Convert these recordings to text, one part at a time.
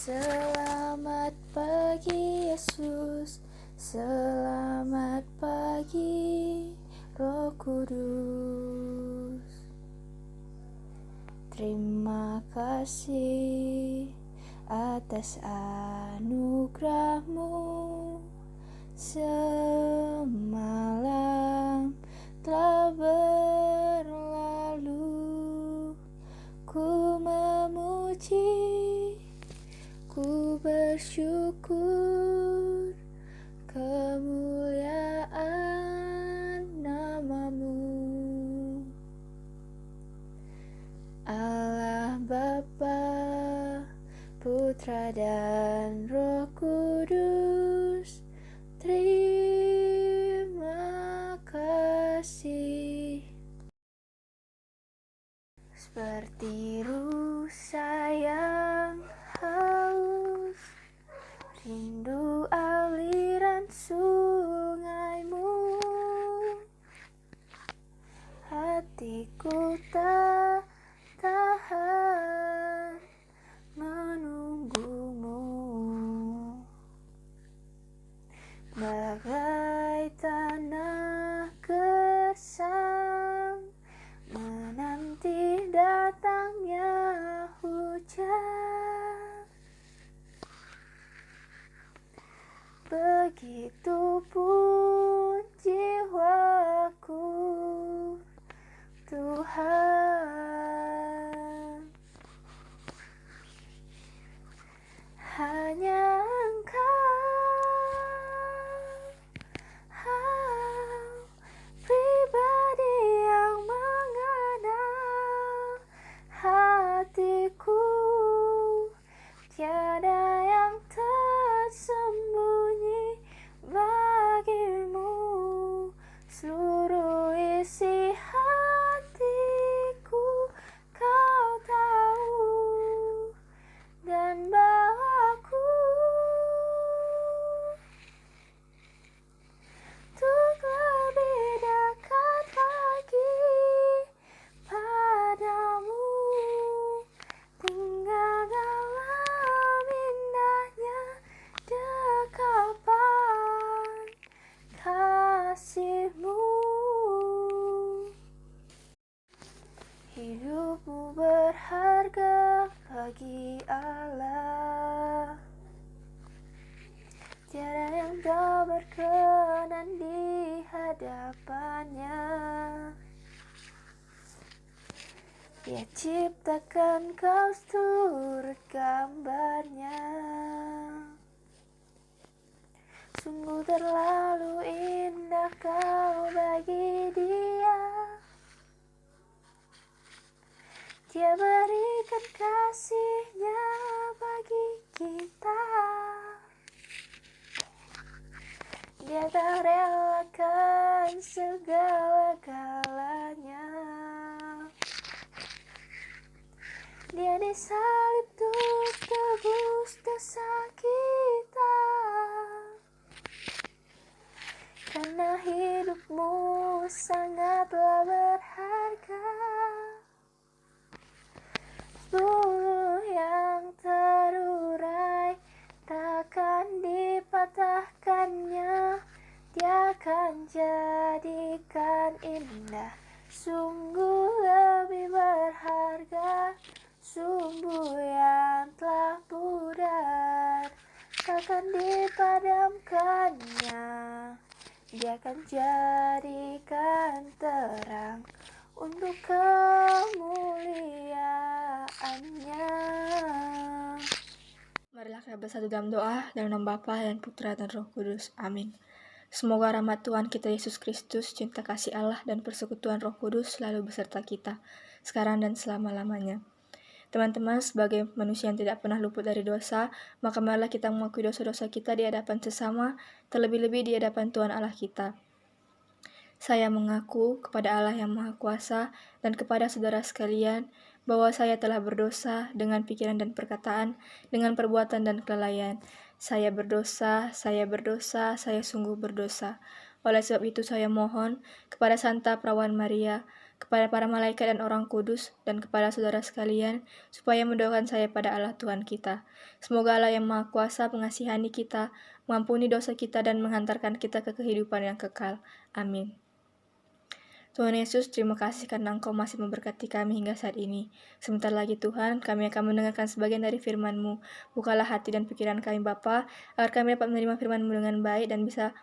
Selamat pagi Yesus, selamat pagi Roh Kudus. Terima kasih atas anugerah-Mu. Semalam telah berlalu, ku memuji, ku bersyukur, kemuliaan nama-Mu. Allah Bapa, Putra dan Roh Kudus, terima kasih. Seperti rusa yang haus, rindu aliran sungai-Mu, hatiku tak tahan menunggu-Mu. Bagai tanah gersang menanti datangnya hujan, begitupun jiwaku, Tuhan. Hanya Engkau, pribadi yang mengenal hatiku, tiada yang tersembunyi bagimu. Seluruh isi hatiku Kau tahu, dan bawaku untuk lebih dekat lagi padamu. Tinggal dalam indahnya dekapan kasih-Mu. Hidupmu berharga bagi Allah, tiada yang tak berkenan di hadapannya. Dia ciptakan kau seturut gambarnya, sungguh terlalu indah kau bagi Dia. Dia berikan kasih-Nya bagi kita. Dia tak relakan segala-galanya. Dia disalib untuk tebus dosa kita. Karena hidup-Mu sangatlah berharga. Bulu yang terurai takkan dipatahkannya. Dia akan jadikan indah, sungguh lebih berharga. Sumbu yang telah pudar takkan dipadamkannya. Dia akan jadikan terang untuk kemuliaan-Nya. Marilah kita bersatu dalam doa dalam nama Bapa dan Putra dan Roh Kudus. Amin. Semoga rahmat Tuhan kita Yesus Kristus, cinta kasih Allah dan persekutuan Roh Kudus selalu beserta kita, sekarang dan selama-lamanya. Teman-teman, sebagai manusia yang tidak pernah luput dari dosa, maka marilah kita mengakui dosa-dosa kita di hadapan sesama, terlebih-lebih di hadapan Tuhan Allah kita. Saya mengaku kepada Allah yang Maha Kuasa dan kepada saudara sekalian bahwa saya telah berdosa dengan pikiran dan perkataan, dengan perbuatan dan kelalaian. Saya berdosa, saya sungguh berdosa. Oleh sebab itu saya mohon kepada Santa Perawan Maria, kepada para malaikat dan orang kudus, dan kepada saudara sekalian, supaya mendoakan saya pada Allah Tuhan kita. Semoga Allah yang Maha Kuasa mengasihani kita, mengampuni dosa kita, dan menghantarkan kita ke kehidupan yang kekal. Amin. Tuhan Yesus, terima kasih karena Engkau masih memberkati kami hingga saat ini. Sebentar lagi Tuhan, kami akan mendengarkan sebagian dari firman-Mu. Bukalah hati dan pikiran kami Bapa, agar kami dapat menerima firman-Mu dengan baik dan bisa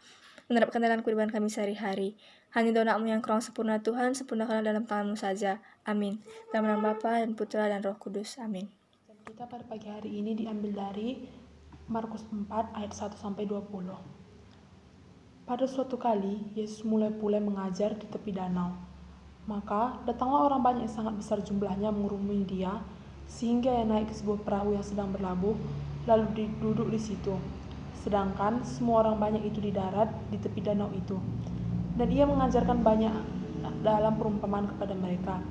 menerapkan dalam kehidupan kami sehari-hari. Hanya doa-Mu yang kurang sempurna Tuhan, sempurnakanlah dalam tangan-Mu saja. Amin. Dalam nama Bapa dan Putra dan Roh Kudus. Amin. Kita pada pagi hari ini diambil dari Markus 4 ayat 1-20. Pada suatu kali, Yesus mulai pula mengajar di tepi danau. Maka datanglah orang banyak yang sangat besar jumlahnya mengurumuni dia, sehingga ia naik ke sebuah perahu yang sedang berlabuh, lalu duduk di situ. Sedangkan semua orang banyak itu di darat di tepi danau itu. Dan ia mengajarkan banyak dalam perumpamaan kepada mereka.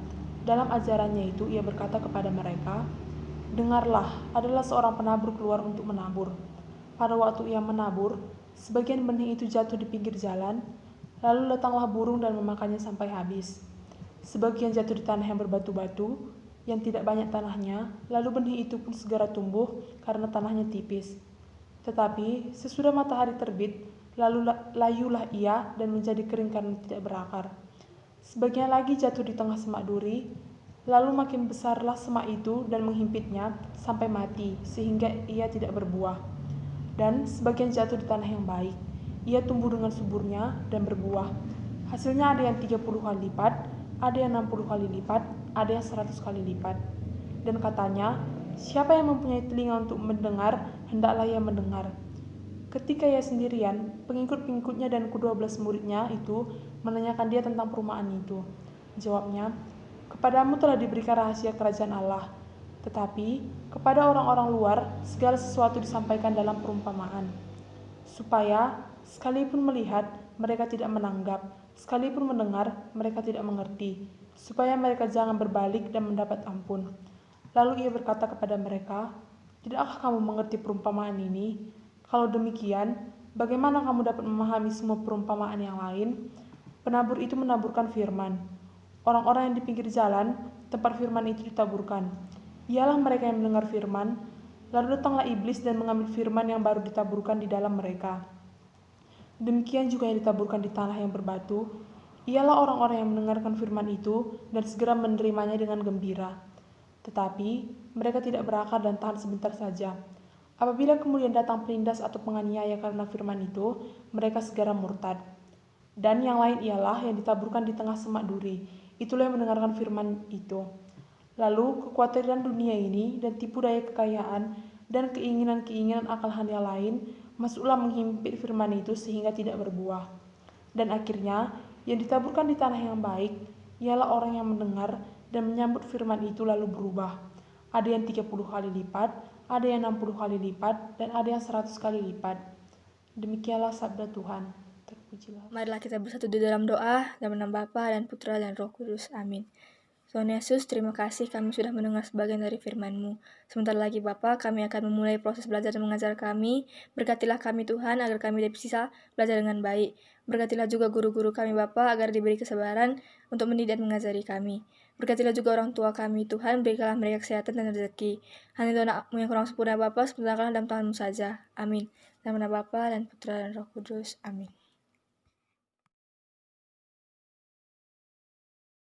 Dalam ajarannya itu ia berkata kepada mereka, "Dengarlah, adalah seorang penabur keluar untuk menabur. Pada waktu ia menabur, sebagian benih itu jatuh di pinggir jalan, lalu datanglah burung dan memakannya sampai habis. Sebagian jatuh di tanah yang berbatu-batu, yang tidak banyak tanahnya, lalu benih itu pun segera tumbuh karena tanahnya tipis. Tetapi sesudah matahari terbit, lalu layulah ia dan menjadi kering karena tidak berakar. Sebagian lagi jatuh di tengah semak duri, lalu makin besarlah semak itu dan menghimpitnya sampai mati, sehingga ia tidak berbuah. Dan sebagian jatuh di tanah yang baik. Ia tumbuh dengan suburnya dan berbuah. Hasilnya ada yang 30 kali lipat, ada yang 60 kali lipat, ada yang 100 kali lipat." Dan katanya, "Siapa yang mempunyai telinga untuk mendengar, hendaklah ia mendengar." Ketika ia sendirian, pengikut-pengikutnya dan ke-12 muridnya itu menanyakan dia tentang perumpamaan itu. Jawabnya, "Kepadamu telah diberikan rahasia kerajaan Allah. Tetapi kepada orang-orang luar segala sesuatu disampaikan dalam perumpamaan, supaya sekalipun melihat mereka tidak menanggap, sekalipun mendengar mereka tidak mengerti, supaya mereka jangan berbalik dan mendapat ampun." Lalu ia berkata kepada mereka, "Tidakkah kamu mengerti perumpamaan ini? Kalau demikian, bagaimana kamu dapat memahami semua perumpamaan yang lain?" Penabur itu menaburkan firman. Orang-orang yang di pinggir jalan, tempat firman itu ditaburkan, ialah mereka yang mendengar firman, lalu datanglah iblis dan mengambil firman yang baru ditaburkan di dalam mereka. Demikian juga yang ditaburkan di tanah yang berbatu, ialah orang-orang yang mendengarkan firman itu dan segera menerimanya dengan gembira. Tetapi mereka tidak berakar dan tahan sebentar saja. Apabila kemudian datang penindas atau penganiaya karena firman itu, mereka segera murtad. Dan yang lain ialah yang ditaburkan di tengah semak duri, itulah yang mendengarkan firman itu. Lalu kekhawatiran dunia ini dan tipu daya kekayaan dan keinginan-keinginan akal yang lain masuklah menghimpit firman itu sehingga tidak berbuah. Dan akhirnya yang ditaburkan di tanah yang baik ialah orang yang mendengar dan menyambut firman itu lalu berubah. Ada yang 30 kali lipat, ada yang 60 kali lipat, dan ada yang 100 kali lipat. Demikianlah sabda Tuhan. Terpujilah. Marilah kita bersatu di dalam doa, dalam nama Bapa dan Putra dan Roh Kudus. Amin. Tuhan Yesus, terima kasih kami sudah mendengar sebagian dari firman-Mu. Sebentar lagi Bapa, kami akan memulai proses belajar dan mengajar kami. Berkatilah kami Tuhan, agar kami bisa belajar dengan baik. Berkatilah juga guru-guru kami Bapa, agar diberi kesabaran untuk mendidik dan mengajari kami. Berkatilah juga orang tua kami Tuhan, berikanlah mereka kesehatan dan rezeki. Hanya doa-Mu yang kurang sempurna Bapa, sempurnakanlah dalam tangan-Mu saja. Amin. Dalam nama Bapa dan Putra dan Roh Kudus. Amin.